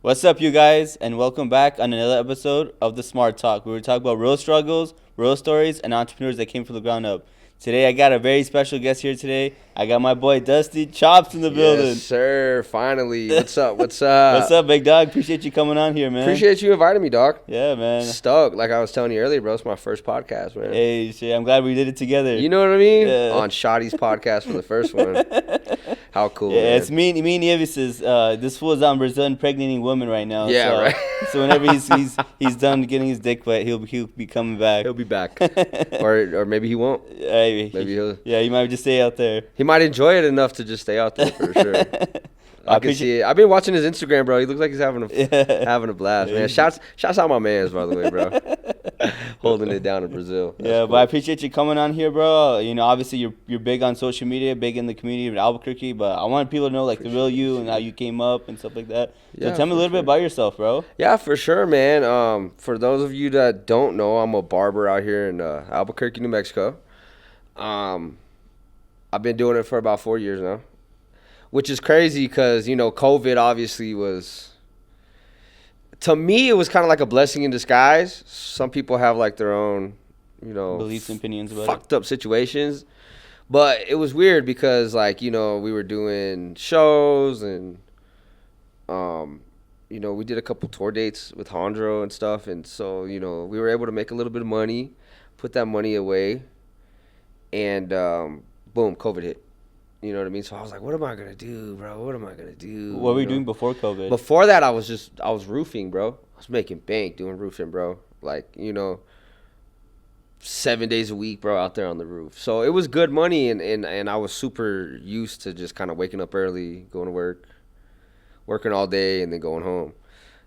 What's up, you guys, and welcome back on another episode of the Smart Talk, where we talk about real struggles, real stories, and entrepreneurs that came from the ground up. Today, I got a very special guest here today. I got my boy Dusty Chops in the building. Yes, sir. Finally. What's up? What's What's up? up, big dog? Appreciate you coming on here, man. Appreciate you inviting me, dog. Yeah, man. Stoked. Like I was telling you earlier, bro. It's my first podcast, man. Hey, shit, I'm glad we did it together. You know what I mean? Yeah. On Shotty's podcast for the first one. How cool, Yeah, man. it's me and Nieves. This fool's on Brazil impregnating women right now. Yeah, so, right. So whenever he's done getting his dick wet, he'll be coming back. He'll be back. or maybe he won't. Maybe he'll. Yeah, he might just stay out there. He might enjoy it enough to just stay out there for sure. I can see it. I've been watching his Instagram, bro. He looks like he's having a blast, man. Shouts out my mans, by the way, bro. Holding it down in Brazil. That's Yeah, cool. but I appreciate you coming on here, bro. You know, obviously you're big on social media, big in the community of Albuquerque, but I want people to know like the real you and how you came up and stuff like that. So Yeah, tell me a little bit about yourself, bro. Yeah, for sure, man. For those of you that don't know, I'm a barber out here in Albuquerque, New Mexico. I've been doing it for about 4 years now, which is crazy because, you know, COVID obviously was, to me, it was kind of like a blessing in disguise. Some people have like their own, you know, Beliefs and opinions about fucked up situations. But it was weird because, like, you know, we were doing shows and, you know, we did a couple tour dates with Hondro and stuff. And so, you know, we were able to make a little bit of money, put that money away, and boom, COVID hit. You know what I mean? So I was like, what am I going to do, bro? What am I going to do? What were you doing before COVID? Before that, I was roofing, bro. I was making bank doing roofing, bro. Like, you know, 7 days a week, bro, out there on the roof. So it was good money, and I was super used to just kind of waking up early, going to work, working all day, and then going home.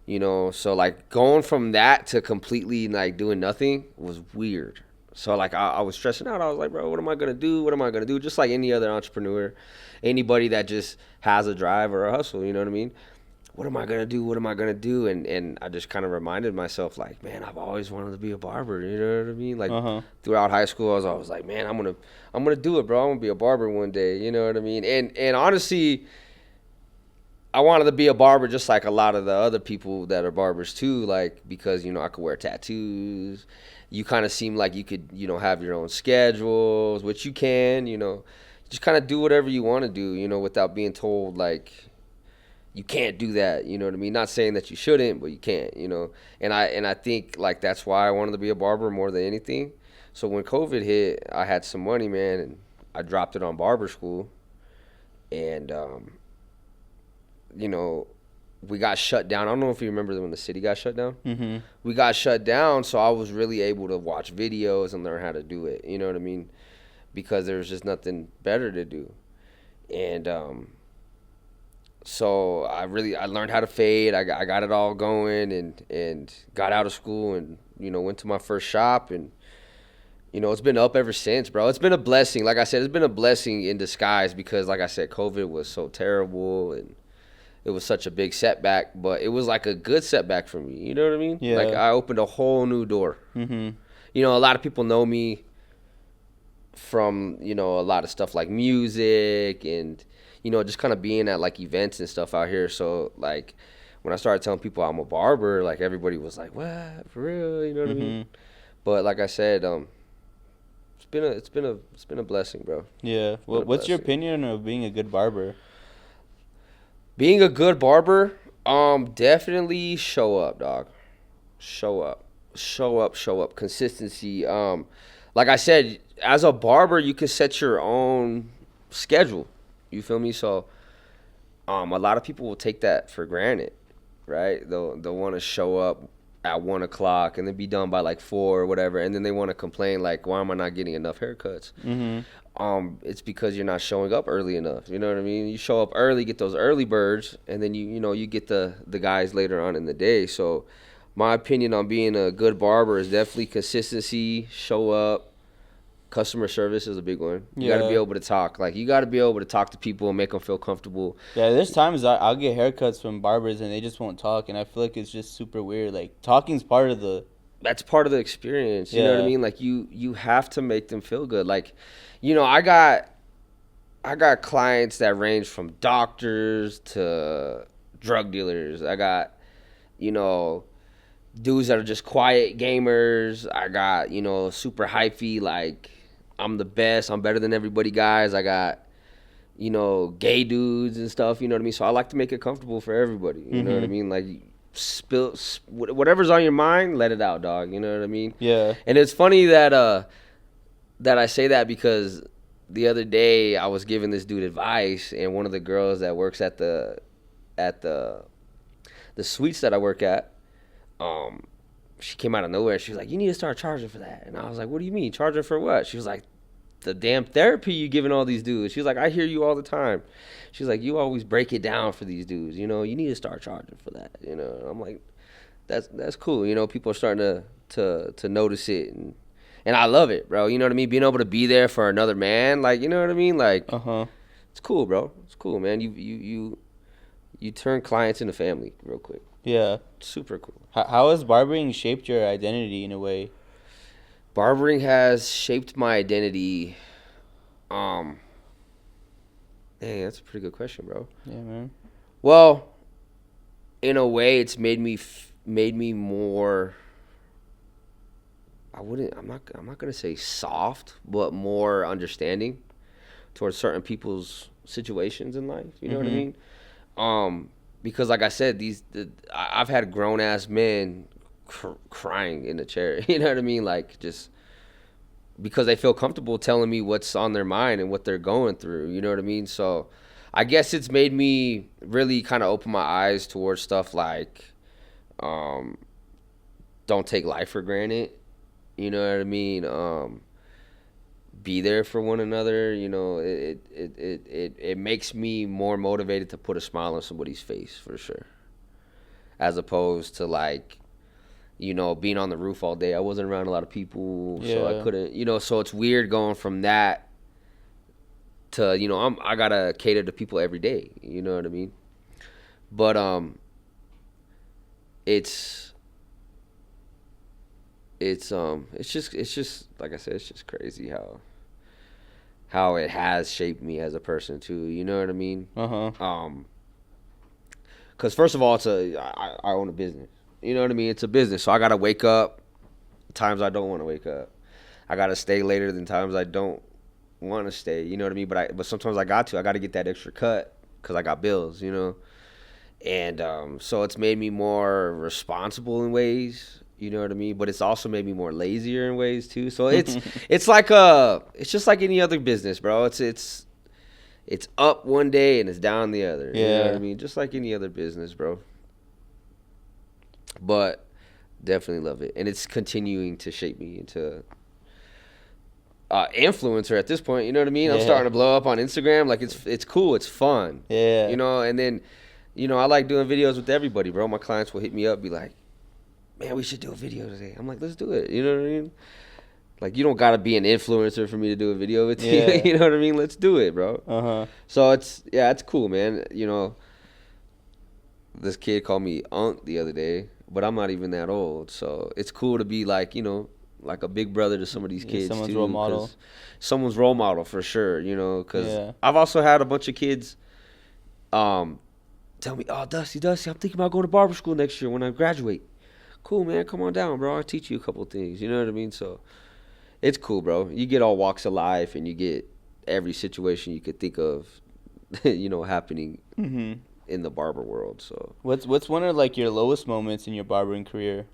You know, so like going from that to completely like doing nothing was weird. So like I was stressing out. I was like, bro, what am I gonna do? What am I gonna do? Just like any other entrepreneur, anybody that just has a drive or a hustle, you know what I mean? What am I gonna do? What am I gonna do? And I just kind of reminded myself, like, man, I've always wanted to be a barber. You know what I mean? Like throughout high school, I was always like, man, I'm gonna do it, bro. I'm gonna be a barber one day. You know what I mean? And honestly, I wanted to be a barber just like a lot of the other people that are barbers too, like, because, you know, I could wear tattoos. You kind of seem like you could, you know, have your own schedules, which you can, you know, just kind of do whatever you want to do, you know, without being told, like, you can't do that, you know what I mean? Not saying that you shouldn't, but you can't, you know. And I think, like, that's why I wanted to be a barber more than anything. So when COVID hit, I had some money, man, and I dropped it on barber school. And, you know, we got shut down. I don't know if you remember when the city got shut down. Mm-hmm. We got shut down, so I was really able to watch videos and learn how to do it. You know what I mean? Because there was just nothing better to do. And so I learned how to fade. I got it all going and got out of school and, you know, went to my first shop. And, you know, it's been up ever since, bro. It's been a blessing. Like I said, it's been a blessing in disguise because, like I said, COVID was so terrible and it was such a big setback, but it was like a good setback for me. You know what I mean? Yeah. Like I opened a whole new door. Mm-hmm. You know, a lot of people know me from, you know, a lot of stuff like music and, you know, just kind of being at like events and stuff out here. So like when I started telling people I'm a barber, like everybody was like, "What? For real?" You know what I mean? But like I said, it's been a blessing, bro. Yeah. Well, what's your opinion of being a good barber? Being a good barber, definitely show up, dog. Show up. Consistency. Like I said, as a barber, you can set your own schedule. You feel me? So, a lot of people will take that for granted, right? They'll want to show up at 1:00 and then be done by like 4 or whatever, and then they want to complain like, why am I not getting enough haircuts? Mm-hmm. It's because you're not showing up early enough. You know what I mean? You show up early, get those early birds, and then you get the guys later on in the day. So my opinion on being a good barber is definitely consistency, show up. Customer service is a big one. You got to be able to talk. Like, you got to be able to talk to people and make them feel comfortable. Yeah, there's times I'll get haircuts from barbers and they just won't talk, and I feel like it's just super weird. Like, talking's part of the... That's part of the experience. You know what I mean? Like, you have to make them feel good. Like, you know, I got clients that range from doctors to drug dealers. I got you know, dudes that are just quiet gamers. I got, you know, super hyphy, like I'm the best, I'm better than everybody guys. I got, you know, gay dudes and stuff, you know what I mean? So I like to make it comfortable for everybody, you know what I mean? Like whatever's on your mind, let it out, dog, you know what I mean? Yeah. And it's funny that that I say that because the other day I was giving this dude advice, and one of the girls that works at the suites that I work at, she came out of nowhere. She was like, "You need to start charging for that." And I was like, "What do you mean, charging for what?" She was like, "The damn therapy you giving all these dudes." She was like, "I hear you all the time." She's like, "You always break it down for these dudes. You know, you need to start charging for that." You know, and I'm like, "That's cool." You know, people are starting to notice it, and I love it, bro. You know what I mean? Being able to be there for another man, like, you know what I mean? Like, it's cool, bro. It's cool, man. You turn clients into family real quick. Yeah. Super cool. How has barbering shaped your identity in a way? Barbering has shaped my identity. Dang, that's a pretty good question, bro. Yeah, man. Well, in a way, it's made me more. I'm not gonna say soft, but more understanding towards certain people's situations in life. You know what I mean? Because like I said, I've had grown ass men crying in the chair. You know what I mean? Like, just because they feel comfortable telling me what's on their mind and what they're going through. You know what I mean? So I guess it's made me really kind of open my eyes towards stuff like, don't take life for granted. You know what I mean? Be there for one another. You know, it makes me more motivated to put a smile on somebody's face, for sure. As opposed to, like, you know, being on the roof all day. I wasn't around a lot of people, so I couldn't, you know, so it's weird going from that to, you know, I gotta cater to people every day. You know what I mean? But it's just like I said, it's just crazy how it has shaped me as a person too. You know what I mean? Because first of all, I own a business. You know what I mean? It's a business, so I gotta wake up times I don't want to wake up. I gotta stay later than times I don't want to stay. You know what I mean? But sometimes I got to get that extra cut because I got bills. You know, and so it's made me more responsible in ways. You know what I mean? But it's also made me more lazier in ways too. So it's it's just like any other business, bro. It's up one day and it's down the other. Yeah. You know what I mean? Just like any other business, bro. But definitely love it, and it's continuing to shape me into influencer at this point. You know what I mean? I'm starting to blow up on Instagram. Like, it's cool. It's fun. Yeah. You know, and then, you know, I like doing videos with everybody, bro. My clients will hit me up, be like, "Man, we should do a video today." I'm like, "Let's do it." You know what I mean? Like, you don't gotta be an influencer for me to do a video with you. You know what I mean? Let's do it, bro. So it's cool, man. You know, this kid called me Unc the other day, but I'm not even that old. So it's cool to be like, you know, like a big brother to some of these kids. Someone's role model. Someone's role model for sure. You know, because I've also had a bunch of kids tell me, "Oh, Dusty, I'm thinking about going to barber school next year when I graduate." Cool, man. Come on down, bro. I'll teach you a couple things. You know what I mean? So it's cool, bro. You get all walks of life, and you get every situation you could think of, you know, happening in the barber world. So what's one of, like, your lowest moments in your barbering career?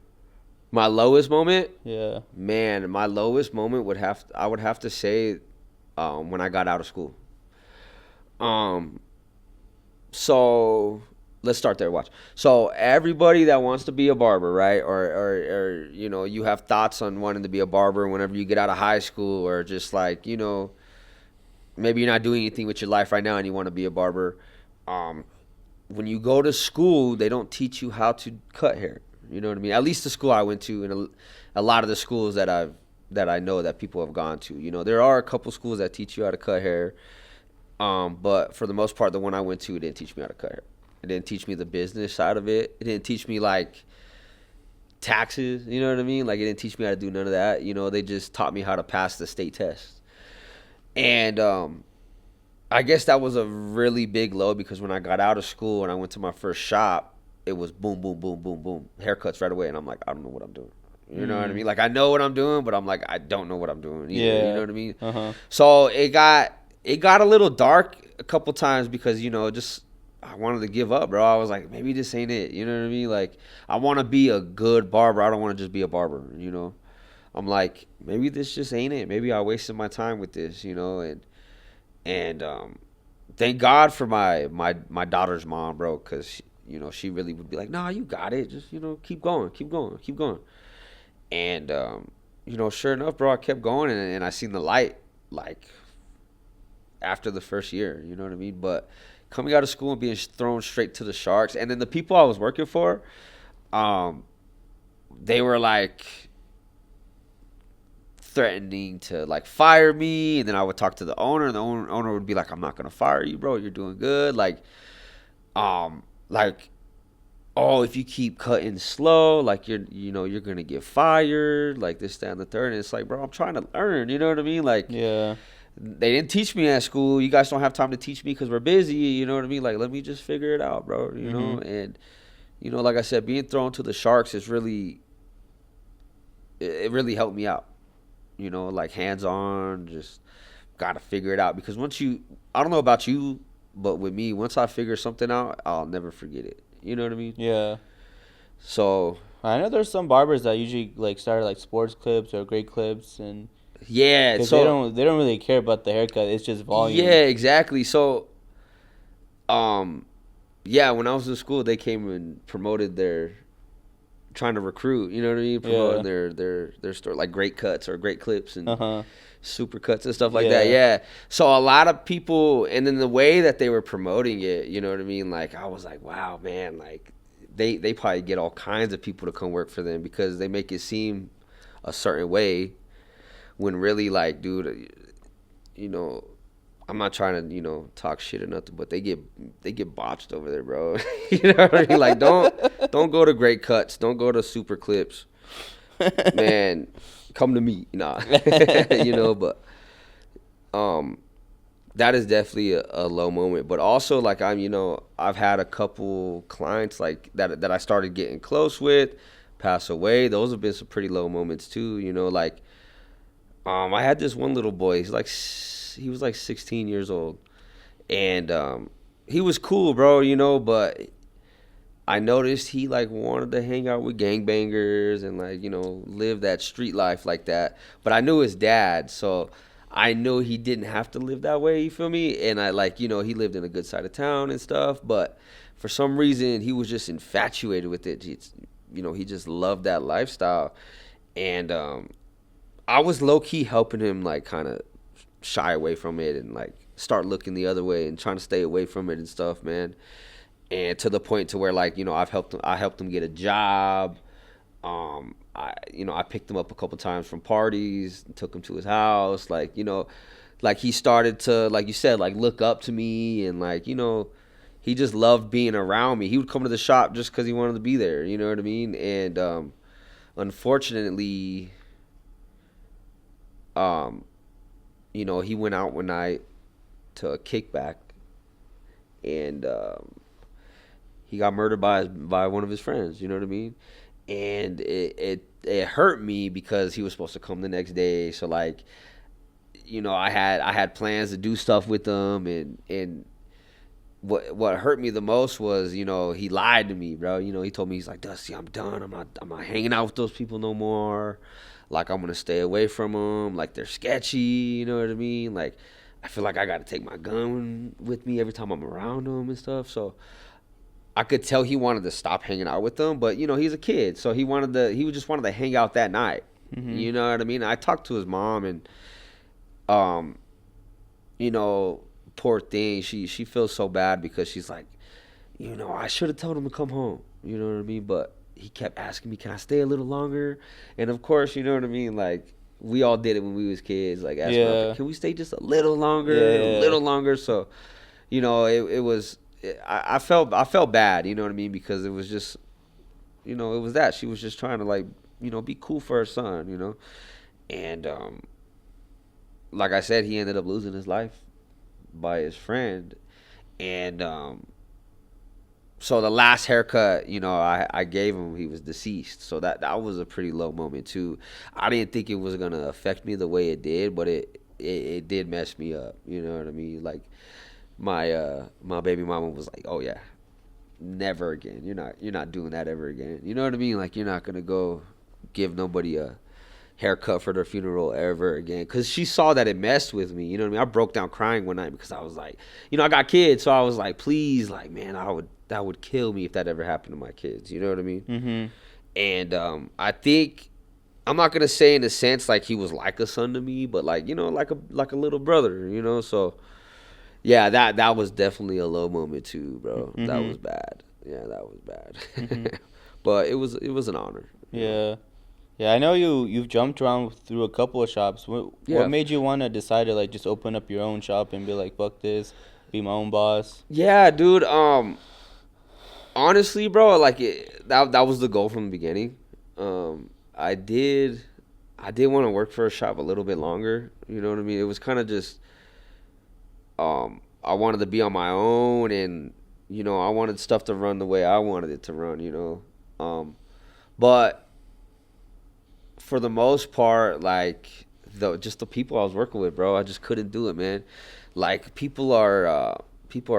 My lowest moment? Yeah. Man, my lowest moment I would have to say when I got out of school. So let's start there. Watch. So everybody that wants to be a barber, right? Or you know, you have thoughts on wanting to be a barber whenever you get out of high school, or just like, you know, maybe you're not doing anything with your life right now and you want to be a barber. When you go to school, they don't teach you how to cut hair. You know what I mean? At least the school I went to, and a lot of the schools that I know that people have gone to. You know, there are a couple schools that teach you how to cut hair. But for the most part, the one I went to, it didn't teach me how to cut hair. It didn't teach me the business side of it. It didn't teach me, like, taxes. You know what I mean? Like, it didn't teach me how to do none of that. You know, they just taught me how to pass the state test. And I guess that was a really big low, because when I got out of school and I went to my first shop, it was boom, boom, boom, boom, boom, haircuts right away, and I'm like, I don't know what I'm doing. You know what I mean? Like, I know what I'm doing, but I'm like, I don't know what I'm doing either. Yeah. You know what I mean? Uh-huh. So it got a little dark a couple times because, just I wanted to give up, bro. I was like, maybe this ain't it. You know what I mean? Like, I want to be a good barber. I don't want to just be a barber, I'm like, maybe this just ain't it. Maybe I wasted my time with this, and thank God for my daughter's mom, bro, because she really would be like, nah, you got it. Just keep going, keep going, keep going. And sure enough, bro, I kept going, and I seen the light like after the first year. You know what I mean? But coming out of school and being thrown straight to the sharks, and then the people I was working for, they were like threatening to like fire me, and then I would talk to the owner, and the owner would be like, I'm not gonna fire you, bro, you're doing good. Like oh, if you keep cutting slow, like you're gonna get fired, like this, that, and the third. And it's like, bro, I'm trying to learn, you know what I mean? Like, Yeah. they didn't teach me at school. You guys don't have time to teach me because we're busy, you know what I mean? Like, let me just figure it out, bro, know? And like I said, being thrown to the sharks is really, it really helped me out. Like hands on, just gotta figure it out. Because I don't know about you, but with me, once I figure something out, I'll never forget it. You know what I mean? Yeah. So I know there's some barbers that usually like start like sports clips or great clips, and yeah, so they don't really care about the haircut. It's just volume. Yeah, exactly. So, yeah, when I was in school, they came and promoted trying to recruit. You know what I mean? Promoting their store, like great cuts or great clips and super cuts and stuff like that. Yeah. So a lot of people, and then the way that they were promoting it, you know what I mean? Like, I was like, wow, man, like they probably get all kinds of people to come work for them because they make it seem a certain way when really, like, dude, I'm not trying to, talk shit or nothing, but they get botched over there, bro. You know what I mean? Like, don't go to great cuts. Don't go to super clips. Man, come to me. Nah. But that is definitely a low moment. But also, like, I've had a couple clients like that I started getting close with pass away. Those have been some pretty low moments too, like I had this one little boy. He was like 16 years old, and he was cool, bro, but I noticed he like wanted to hang out with gangbangers and like, live that street life like that. But I knew his dad, so I knew he didn't have to live that way, you feel me? And I like, he lived in a good side of town and stuff, but for some reason he was just infatuated with it. He just loved that lifestyle. And I was low key helping him like kind of shy away from it and like start looking the other way and trying to stay away from it and stuff, man. And to the point to where like, I helped him get a job. I picked him up a couple times from parties, took him to his house, like, like he started to, like you said, like look up to me and like, he just loved being around me. He would come to the shop just because he wanted to be there, you know what I mean? And unfortunately, he went out one night to a kickback, and he got murdered by one of his friends. You know what I mean? And it hurt me because he was supposed to come the next day. So like, I had plans to do stuff with him, and what hurt me the most was, he lied to me, bro. He told me, he's like, Dusty, I'm done. I'm not hanging out with those people no more. Like, I'm gonna stay away from them. Like, they're sketchy. You know what I mean? Like, I feel like I gotta take my gun with me every time I'm around them and stuff. So I could tell he wanted to stop hanging out with them, but he's a kid, so he just wanted to hang out that night. Mm-hmm. You know what I mean? I talked to his mom, and poor thing, she feels so bad because she's like, I should have told him to come home. You know what I mean? But he kept asking me, can I stay a little longer? And of course, you know what I mean? Like, we all did it when we was kids. Like, asking, can we stay just a little longer? A little longer. So, it was, I felt bad, you know what I mean? Because it was just, it was that. She was just trying to, like, be cool for her son, And, like I said, he ended up losing his life by his friend. And, So the last haircut, I gave him, he was deceased. So that was a pretty low moment too. I didn't think it was gonna affect me the way it did, but it did mess me up. You know what I mean? Like my baby mama was like, "Oh yeah, never again. You're not doing that ever again." You know what I mean? Like you're not gonna go give nobody a haircut for their funeral ever again, because she saw that it messed with me. You know what I mean? I broke down crying one night because I was like, I got kids, so I was like, please, like, man, that would kill me if that ever happened to my kids. You know what I mean? Mm-hmm. And I think, I'm not gonna say in a sense like he was like a son to me, but like, like a little brother. So yeah, that was definitely a low moment too, bro. That Mm-hmm. was bad. Yeah, that was Mm-hmm. bad. But it was an honor. Yeah. Yeah, I know you've jumped around through a couple of shops. What Yeah. made you want to decide to like just open up your own shop and be like, fuck this, be my own boss? Yeah, dude. Honestly, bro, like that was the goal from the beginning. I did want to work for a shop a little bit longer. You know what I mean? It was kind of just I wanted to be on my own, and I wanted stuff to run the way I wanted it to run. But for the most part, like just the people I was working with, bro, I just couldn't do it, man. Like people are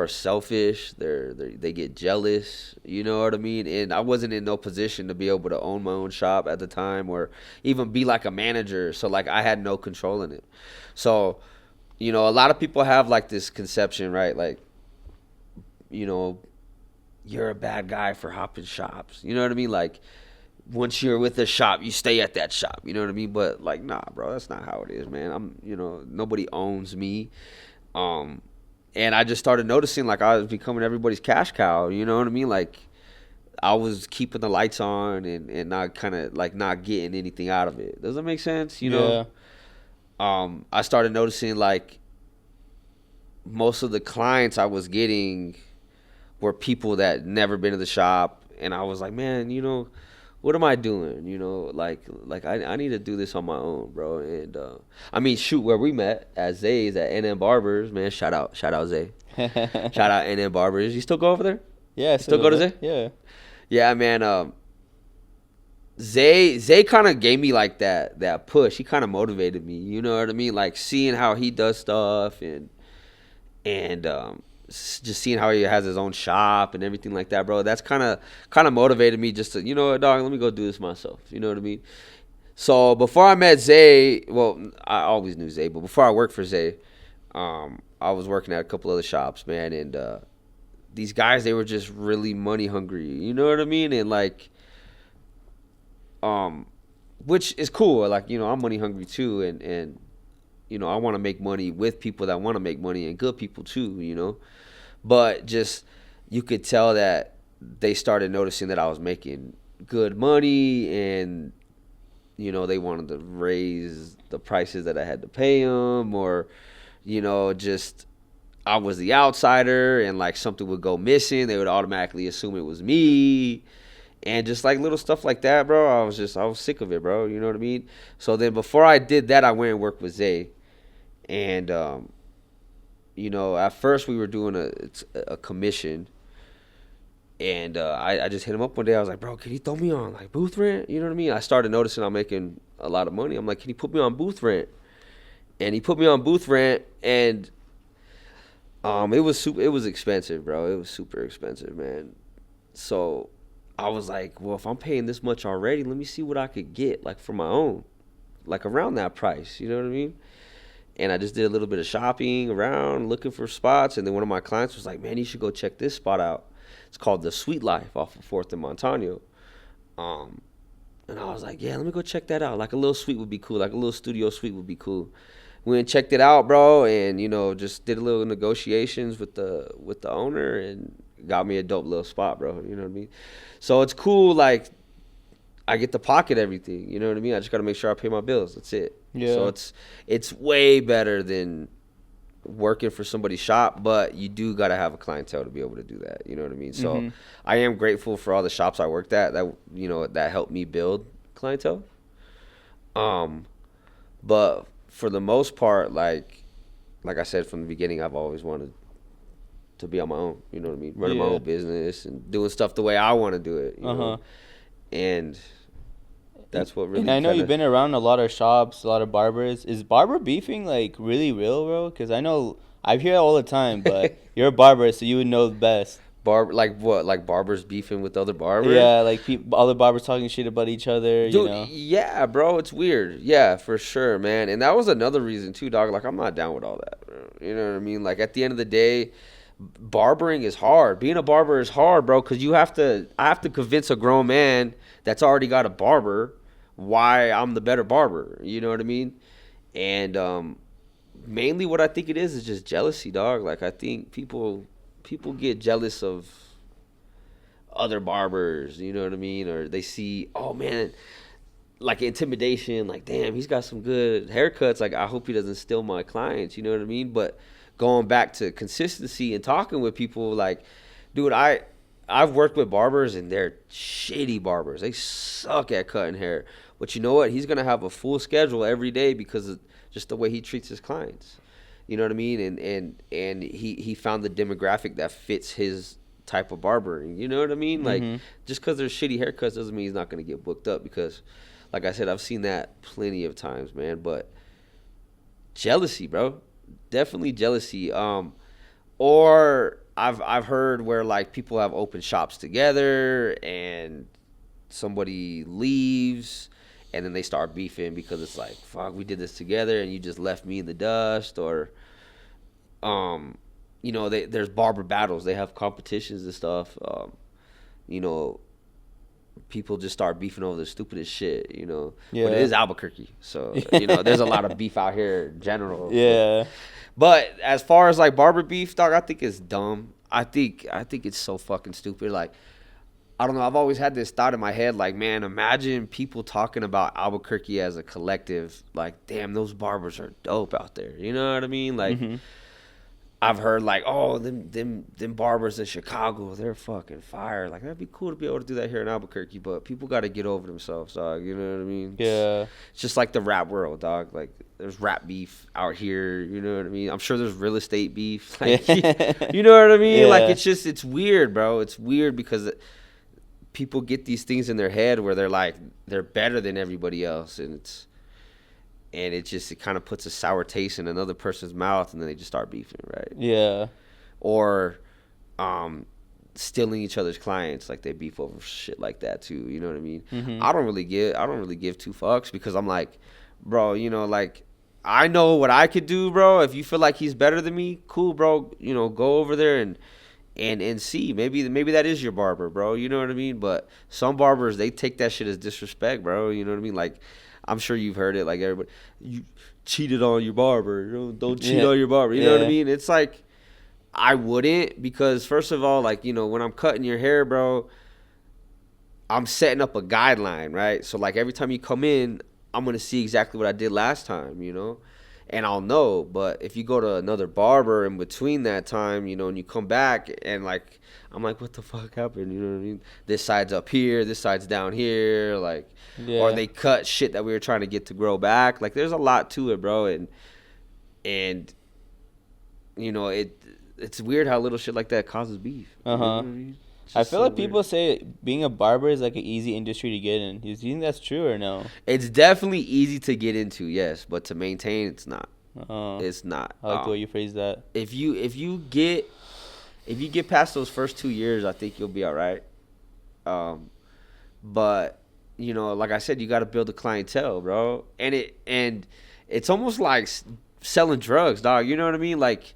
selfish. They get jealous. You know what I mean? And I wasn't in no position to be able to own my own shop at the time, or even be like a manager. So like I had no control in it. So a lot of people have like this conception, right? Like, you know, you're a bad guy for hopping shops. You know what I mean? Like, once you're with a shop, you stay at that shop. You know what I mean? But like, nah, bro, that's not how it is, man. Nobody owns me. Um, and I just started noticing like I was becoming everybody's cash cow. You know what I mean? Like, I was keeping the lights on, and not kind of like not getting anything out of it. Does that make sense? Yeah. I started noticing like most of the clients I was getting were people that never been to the shop, and I was like, man, what am I doing? Like I need to do this on my own, bro. And I mean, shoot, where we met at Zay's at NM Barbers, man. Shout out Zay, shout out NM Barbers. You still go over there? Yeah, You still go to Zay? Yeah. Yeah, man. Zay kind of gave me like that push. He kind of motivated me. You know what I mean? Like seeing how he does stuff, and just seeing how he has his own shop and everything like that, bro. That's kind of motivated me just to, dog, let me go do this myself. You know what I mean? So before I met Zay, well, I always knew Zay, but before I worked for Zay, I was working at a couple other shops, man, and these guys, they were just really money hungry. You know what I mean? And like, which is cool. Like, I'm money hungry too, and I want to make money with people that want to make money, and good people too. But just, you could tell that they started noticing that I was making good money, and they wanted to raise the prices that I had to pay them, or just, I was the outsider, and like something would go missing, they would automatically assume it was me. And just like little stuff like that, bro, I was sick of it, bro. You know what I mean? So then before I did that, I went and worked with Zay. And at first we were doing a commission, and I just hit him up one day. I was like, bro, can you throw me on like booth rent? You know what I mean? I started noticing I'm making a lot of money. I'm like, can you put me on booth rent? And he put me on booth rent, and it was expensive, bro. It was super expensive, man. So I was like, well, if I'm paying this much already, let me see what I could get like for my own, like around that price. You know what I mean? And I just did a little bit of shopping around, looking for spots. And then one of my clients was like, man, you should go check this spot out. It's called The Sweet Life off of 4th and Montano. And I was like, yeah, let me go check that out. Like a little suite would be cool. Like a little studio suite would be cool. We went and checked it out, bro. And, just did a little negotiations with the owner, and got me a dope little spot, bro. You know what I mean? So it's cool. Like, I get to pocket everything. You know what I mean? I just got to make sure I pay my bills. That's it. Yeah. So it's way better than working for somebody's shop, but you do got to have a clientele to be able to do that. You know what I mean? So I am grateful for all the shops I worked at that helped me build clientele. But for the most part, like I said from the beginning, I've always wanted to be on my own. You know what I mean? Running my Yeah. own business and doing stuff the way I want to do it. You know, and that's what really. And I know you've been around a lot of shops, a lot of barbers. Is barber beefing like really real, bro? Because I know I hear it all the time, but you're a barber, so you would know best. Like what? Like barbers beefing with other barbers? Yeah, like other barbers talking shit about each other. Dude, You know. yeah, bro, it's weird. Yeah, for sure, man. And that was another reason too, dog. Like I'm not down with all that, bro. You know what I mean? Like at the end of the day, barbering is hard. Being a barber is hard, bro, because I have to convince a grown man that's already got a barber why I'm the better barber. You know what I mean? And mainly what I think it is just jealousy, dog. Like I think people get jealous of other barbers, you know what I mean? Or they see, oh man, like intimidation, like damn, he's got some good haircuts. Like I hope he doesn't steal my clients, you know what I mean? But going back to consistency and talking with people, like, dude, I've worked with barbers and they're shitty barbers. They suck at cutting hair. But you know what? He's gonna have a full schedule every day because of just the way he treats his clients. You know what I mean? And he found the demographic that fits his type of barbering. You know what I mean? Like just because there's shitty haircuts doesn't mean he's not gonna get booked up because, like I said, I've seen that plenty of times, man. But jealousy, bro, definitely jealousy. Or I've heard where like people have open shops together and somebody leaves and then they start beefing because it's like, fuck, we did this together and you just left me in the dust. Or you know, there's barber battles, they have competitions and stuff. You know, people just start beefing over the stupidest shit, you know. Yeah. But it is Albuquerque, so you know there's a lot of beef out here in general. Yeah. But as far as like barber beef, dog, I think it's dumb. I think it's so fucking stupid. Like, I don't know. I've always had this thought in my head, like, man, imagine people talking about Albuquerque as a collective. Like, damn, those barbers are dope out there. You know what I mean? Like, I've heard like, oh, them barbers in Chicago, they're fucking fire. Like, that'd be cool to be able to do that here in Albuquerque. But people got to get over themselves, dog. You know what I mean? Yeah. It's just like the rap world, dog. Like, there's rap beef out here. You know what I mean? I'm sure there's real estate beef. Like, you know what I mean? Yeah. Like, it's weird, bro. It's weird because people get these things in their head where they're like, they're better than everybody else. And it kind of puts a sour taste in another person's mouth, and then they just start beefing, right? Yeah. Or stealing each other's clients, like they beef over shit like that too. You know what I mean? I don't really give two fucks because I'm like, bro, you know, like I know what I could do, bro. If you feel like he's better than me, cool, bro. You know, go over there and see. Maybe that is your barber, bro. You know what I mean? But some barbers, they take that shit as disrespect, bro. You know what I mean? Like, I'm sure you've heard it, like everybody, you cheated on your barber. You know, don't cheat on your barber. You know what I mean? It's like, I wouldn't, because first of all, like, you know, when I'm cutting your hair, bro, I'm setting up a guideline, right? So like every time you come in, I'm going to see exactly what I did last time, you know? And I'll know. But if you go to another barber in between that time, you know, and you come back and like, I'm like, what the fuck happened? You know what I mean? This side's up here, this side's down here, like, or they cut shit that we were trying to get to grow back. Like, there's a lot to it, bro. And you know, it's weird how little shit like that causes beef. You know what I mean? I feel like people say being a barber is like an easy industry to get in. Do you think that's true or no? It's definitely easy to get into, yes, but to maintain, it's not. It's not. I like the way you phrase that. If you get past those first 2 years, I think you'll be all right. But you know, like I said, you got to build a clientele, bro. And it's almost like selling drugs, dog. You know what I mean? Like,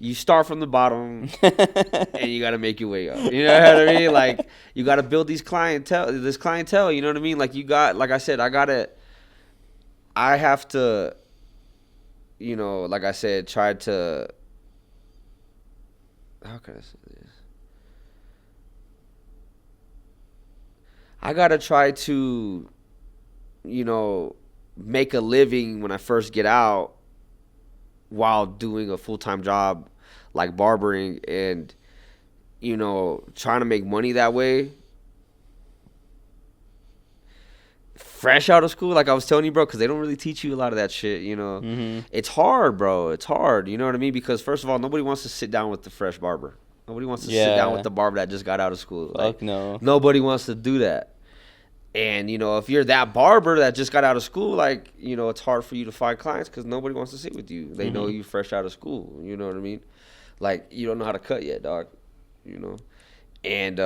you start from the bottom and you got to make your way up. You know what I mean? Like, you got to build this clientele, you know what I mean? Like, like I said, I have to, you know, like I said, try to, how can I say this? I got to try to, you know, make a living when I first get out while doing a full-time job like barbering, and you know, trying to make money that way. fresh out of school, like I was telling you, bro, because they don't really teach you a lot of that shit, you know. It's hard, bro. It's hard, you know what I mean? Because first of all, nobody wants to sit down with the fresh barber. Nobody wants to sit down with the barber that just got out of school. Fuck no. Nobody wants to do that. And, you know, if you're that barber that just got out of school, like, you know, it's hard for you to find clients because nobody wants to sit with you. They know you fresh out of school, you know what I mean? Like, you don't know how to cut yet, dog, you know? And,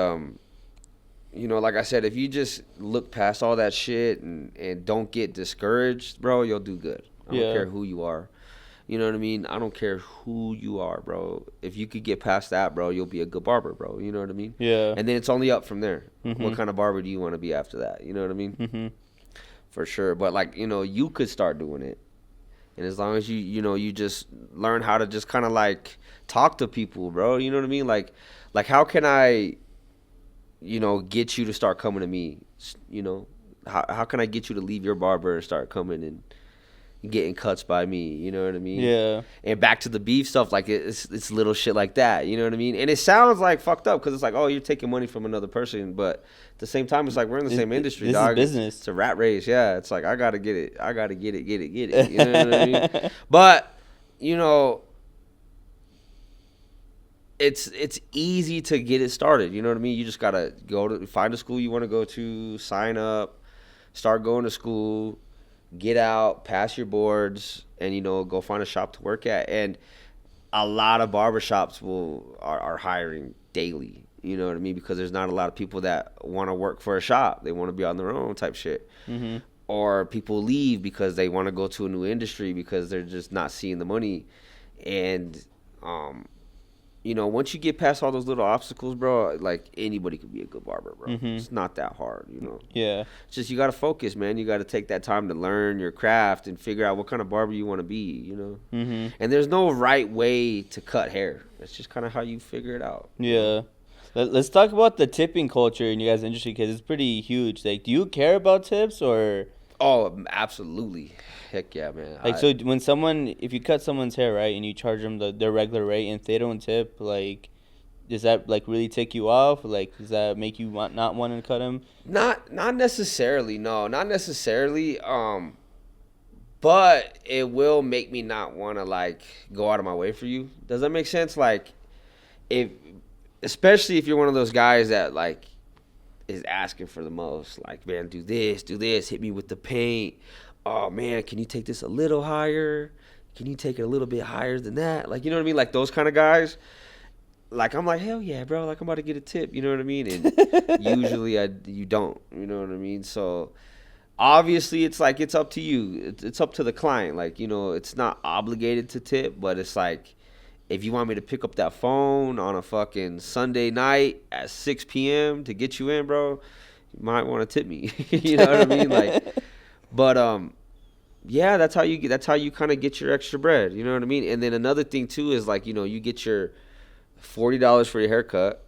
you know, like I said, if you just look past all that shit and don't get discouraged, bro, you'll do good. I don't care who you are. You know what I mean? I don't care who you are, bro. If you could get past that, bro, you'll be a good barber, bro. You know what I mean? Yeah. And then it's only up from there. What kind of barber do you want to be after that? You know what I mean? For sure. But, like, you know, you could start doing it. And as long as you know, you just learn how to just kind of, like, talk to people, bro. You know what I mean? Like how can I, you know, get you to start coming to me? You know, how can I get you to leave your barber and start coming and getting cuts by me? You know what I mean? Yeah. And back to the beef stuff, like it's little shit like that. You know what I mean? And it sounds like fucked up because it's like, oh, you're taking money from another person, but at the same time, it's like we're in the same industry, this dog. Is business. It's a rat race. Yeah, it's like I gotta get it. I gotta get it. You know what I mean? But you know, it's easy to get it started. You know what I mean? You just gotta find a school you want to go to, sign up, start going to school, get out, pass your boards, and, you know, go find a shop to work at. And a lot of barbershops are hiring daily. You know what I mean? Because there's not a lot of people that want to work for a shop. They want to be on their own type shit. Or people leave because they want to go to a new industry because they're just not seeing the money. And you know, once you get past all those little obstacles, bro, like anybody could be a good barber, bro. It's not that hard, you know. Yeah. It's just you got to focus, man. You got to take that time to learn your craft and figure out what kind of barber you want to be, you know. And there's no right way to cut hair. It's just kind of how you figure it out. Yeah. Let's talk about the tipping culture in you guys' industry because it's pretty huge. Like, do you care about tips or? Oh, absolutely. Heck yeah, man. Like, so when if you cut someone's hair, right, and you charge them their regular rate, and if they don't tip, like, does that, like, really tick you off? Like, does that make you not want to cut them? Not necessarily, no. Not necessarily. But it will make me not want to, like, go out of my way for you. Does that make sense? Like, especially if you're one of those guys that, like, is asking for the most. Like, man, do this, hit me with the paint. Oh, man, can you take this a little higher? Can you take it a little bit higher than that? Like, you know what I mean? Like, those kind of guys. Like, I'm like, hell yeah, bro. Like, I'm about to get a tip. You know what I mean? And usually you don't. You know what I mean? So, obviously, it's like it's up to you. It's up to the client. Like, you know, it's not obligated to tip, but it's like, if you want me to pick up that phone on a fucking Sunday night at 6 p.m. to get you in, bro, you might want to tip me. You know what I mean? Like, but yeah, that's how you kind of get your extra bread. You know what I mean? And then another thing too is, like, you know, you get your $40 for your haircut,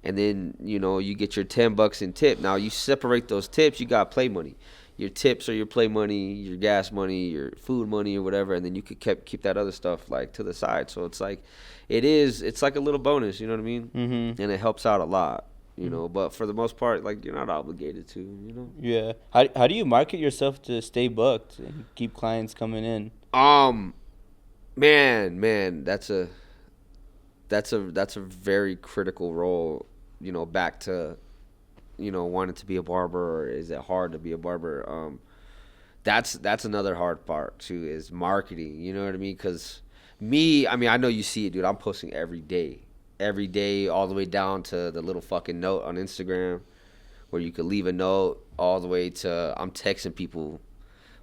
and then, you know, you get your $10 in tip. Now you separate those tips. You got play money. Your tips are your play money, your gas money, your food money, or whatever, and then you could keep that other stuff, like, to the side. So it's like, it's like a little bonus, you know what I mean? And it helps out a lot, you know. But for the most part, like, you're not obligated to, you know. Yeah. How do you market yourself to stay booked and keep clients coming in? Man, that's a very critical role, you know. Back to, you know, wanting to be a barber, or is it hard to be a barber? That's another hard part too, is marketing. You know what I mean? Because I know you see it, dude. I'm posting every day, all the way down to the little fucking note on Instagram, where you could leave a note, all the way to I'm texting people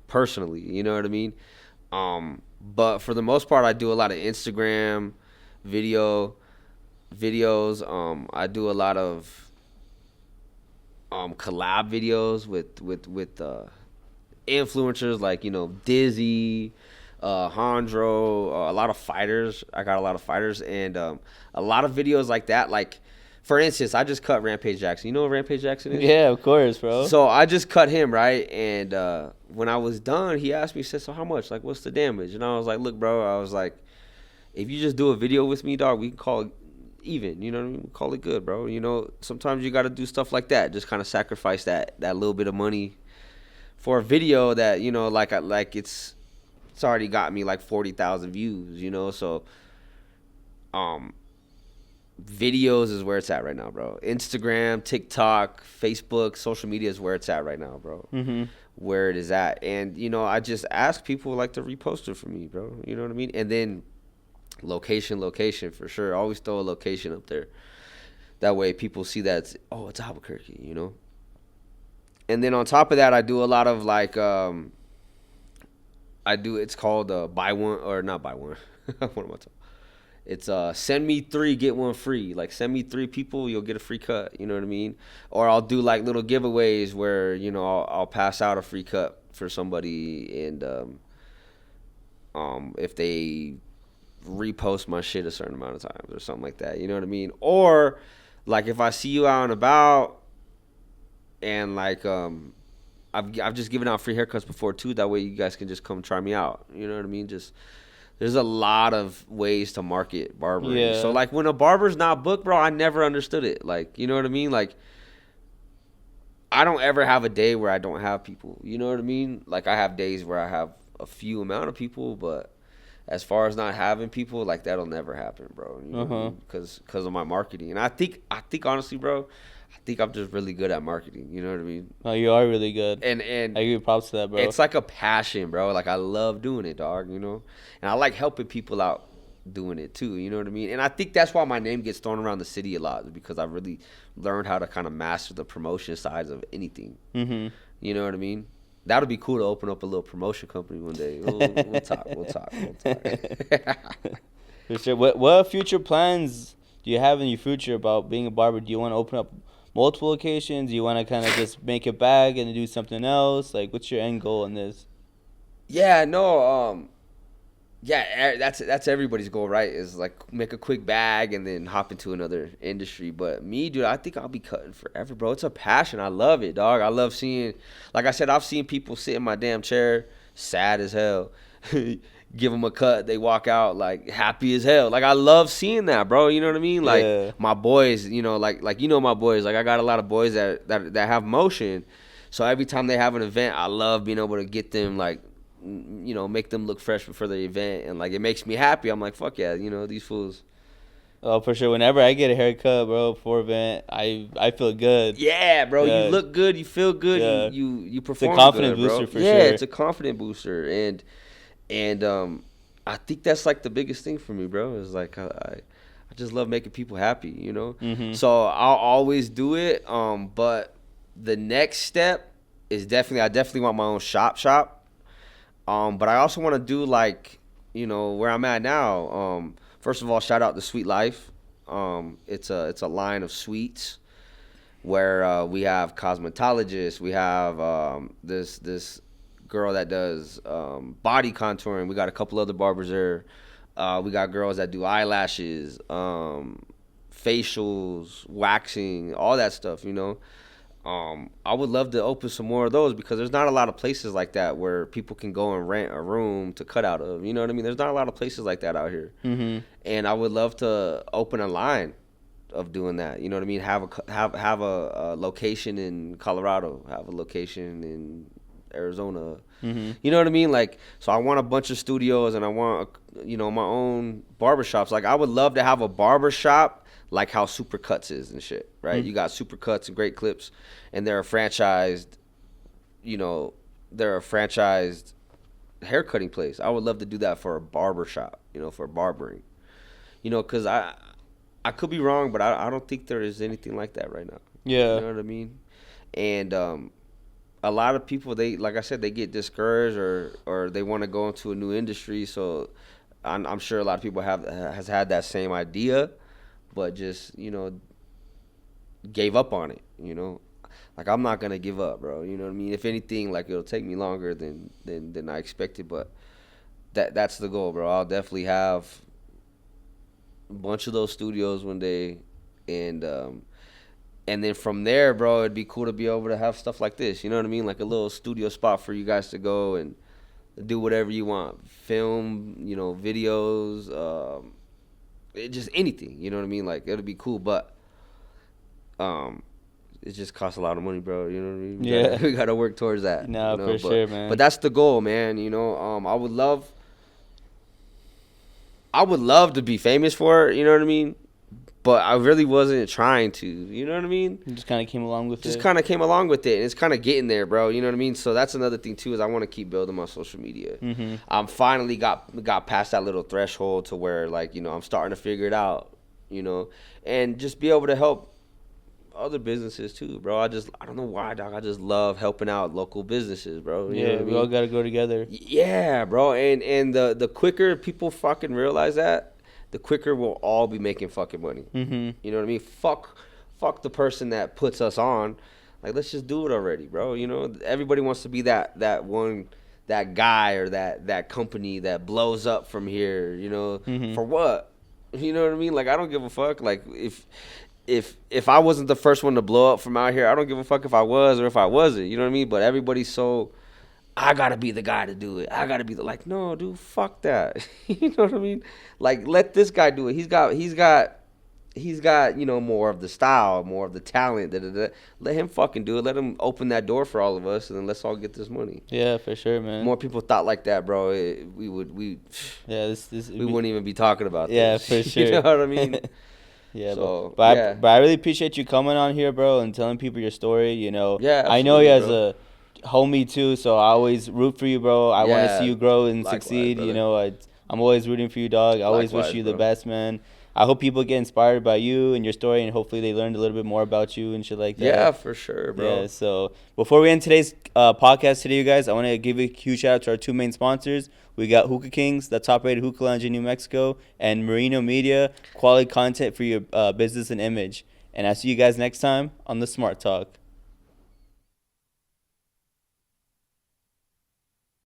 personally. You know what I mean? But for the most part, I do a lot of Instagram videos. I do a lot of collab videos with influencers, like, you know, Dizzy, Hondro, a lot of fighters. I got a lot of fighters, and a lot of videos like that. Like, for instance, I just cut Rampage Jackson. You know what Rampage Jackson is? Yeah, of course, bro. So I just cut him, right? And when I was done, he asked me, he said, so how much? Like, what's the damage? And I was like, look, bro, I was like, if you just do a video with me, dog, we can call it even, you know what I mean? Call it good, bro. You know, sometimes you got to do stuff like that. Just kind of sacrifice that little bit of money for a video that, you know, like it's already got me like 40,000 views, you know. So um videos is where it's at right now, bro. Instagram, TikTok, Facebook, social media is where it's at right now, bro. Mm-hmm. Where it is at. And, you know, I just ask people like to repost it for me, bro. You know what I mean? And then location for sure. Always throw a location up there. That way people see that it's Albuquerque, you know. And then on top of that, I do a lot of like it's called buy one or not buy one. What am I talking? It's send me 3, get 1 free. Like send me 3 people, you'll get a free cut. You know what I mean? Or I'll do like little giveaways where, you know, I'll pass out a free cut for somebody, and if they repost my shit a certain amount of times or something like that. You know what I mean? Or like if I see you out and about, and like I've just given out free haircuts before too. That way you guys can just come try me out. You know what I mean? Just there's a lot of ways to market barbering. Yeah. So like when a barber's not booked, bro, I never understood it. Like, you know what I mean? Like I don't ever have a day where I don't have people. You know what I mean? Like I have days where I have a few amount of people, but as far as not having people, like that'll never happen, bro. You know what I mean? Because of my marketing. And I think honestly, bro, I think I'm just really good at marketing. You know what I mean? Oh, you are really good. And I give you props to that, bro. it's like a passion, bro. Like I love doing it, dog. You know, and I like helping people out doing it too. You know what I mean? And I think that's why my name gets thrown around the city a lot, because I really learned how to kind of master the promotion sides of anything. Mm-hmm. You know what I mean? That would be cool to open up a little promotion company one day. We'll talk. For sure. What future plans do you have in your future about being a barber? Do you want to open up multiple locations? Do you want to kind of just make a bag and do something else? Like, what's your end goal in this? Yeah, no, that's everybody's goal, right? Is like make a quick bag and then hop into another industry. But me, dude, I think I'll be cutting forever, bro. It's a passion. I love it, dog. I love seeing, like I said, I've seen people sit in my damn chair, sad as hell. Give them a cut, they walk out like happy as hell. Like I love seeing that, bro. You know what I mean? Like Yeah. my boys, you know, like you know my boys. Like I got a lot of boys that have motion. So every time they have an event, I love being able to get them like, you know, make them look fresh before the event, and like it makes me happy. I'm like, fuck yeah, you know, these fools. Oh, for sure. Whenever I get a haircut, bro, before event, I feel good. Yeah, bro, Yeah. you look good, you feel good, Yeah. you perform. It's a confident good, bro. booster for yeah, sure. it's a confident booster, and I think that's like the biggest thing for me, bro. Is like I just love making people happy, you know. Mm-hmm. So I'll always do it. But the next step is I definitely want my own shop. But I also want to do like, you know, where I'm at now. First of all, shout out to Sweet Life. It's a line of sweets where we have cosmetologists, we have this girl that does body contouring. We got a couple other barbers there. We got girls that do eyelashes, facials, waxing, all that stuff, you know. I would love to open some more of those, because there's not a lot of places like that where people can go and rent a room to cut out of. You know what I mean? There's not a lot of places like that out here. Mm-hmm. And I would love to open a line of doing that. You know what I mean? Have a location in Colorado, have a location in Arizona. Mm-hmm. You know what I mean? Like, so I want a bunch of studios, and I want, you know, my own barbershops. Like, I would love to have a barbershop like how Supercuts is and shit, right? Mm-hmm. You got Supercuts and Great Clips, and they're a franchised, you know, haircutting place. I would love to do that for a barbershop, you know, for barbering. You know, because I could be wrong, but I don't think there is anything like that right now. Yeah. You know what I mean? And a lot of people, they, like I said, they get discouraged or they want to go into a new industry. So I'm sure a lot of people has had that same idea, but just, you know, gave up on it, you know. Like, I'm not gonna give up, bro. You know what I mean? If anything, like, it'll take me longer than I expected, but that's the goal, bro. I'll definitely have a bunch of those studios one day, and then from there, bro, it'd be cool to be able to have stuff like this. You know what I mean? Like a little studio spot for you guys to go and do whatever you want, film, you know, videos, just anything. You know what I mean? Like, it'll be cool, but it just costs a lot of money, bro. You know what I mean? Yeah. We gotta work towards that. No, you know? for sure, man. But that's the goal, man. You know, I would love to be famous for it. You know what I mean? But I really wasn't trying to. You know what I mean? You just kind of came along with it. Just kind of came along with it, and it's kind of getting there, bro. You know what I mean? So that's another thing too, is I want to keep building my social media. Mm-hmm. I'm finally got past that little threshold to where, like, you know, I'm starting to figure it out. You know, and just be able to help other businesses too, bro. I don't know why, dog. I just love helping out local businesses, bro. You know what I we all gotta go together. Yeah, bro. And the quicker people fucking realize that, the quicker we'll all be making fucking money. Mm-hmm. You know what I mean? Fuck the person that puts us on. Like, let's just do it already, bro. You know, everybody wants to be that guy or that company that blows up from here. You know, Mm-hmm. for what? You know what I mean? Like, I don't give a fuck. Like, if I wasn't the first one to blow up from out here, I don't give a fuck if I was or if I wasn't. You know what I mean? But everybody's so, I gotta be the guy to do it. I gotta be like, no, dude, fuck that. You know what I mean? Like, let this guy do it. He's got, you know, more of the style, more of the talent. Let him fucking do it. Let him open that door for all of us, and then let's all get this money. Yeah, for sure, man. More people thought like that, bro. We wouldn't even be talking about this. Yeah, for sure. You know what I mean? Yeah, So, but yeah. I really appreciate you coming on here, bro, and telling people your story. You know, Yeah, I know you as absolutely, a homie too, so I always root for you, bro. I want to Yeah, see you grow and likewise, succeed. brother. You know, I'm always rooting for you, dog. I always wish Likewise, you the bro. best, man. I hope people get inspired by you and your story, and hopefully they learned a little bit more about you and shit like that. Yeah, for sure, bro. Yeah, so before we end today's podcast today, you guys, I want to give a huge shout out to our two main sponsors. We got Hookah Kings, the top-rated hookah lounge in New Mexico, and Merino Media, quality content for your business and image. And I'll see you guys next time on the Smart Talk.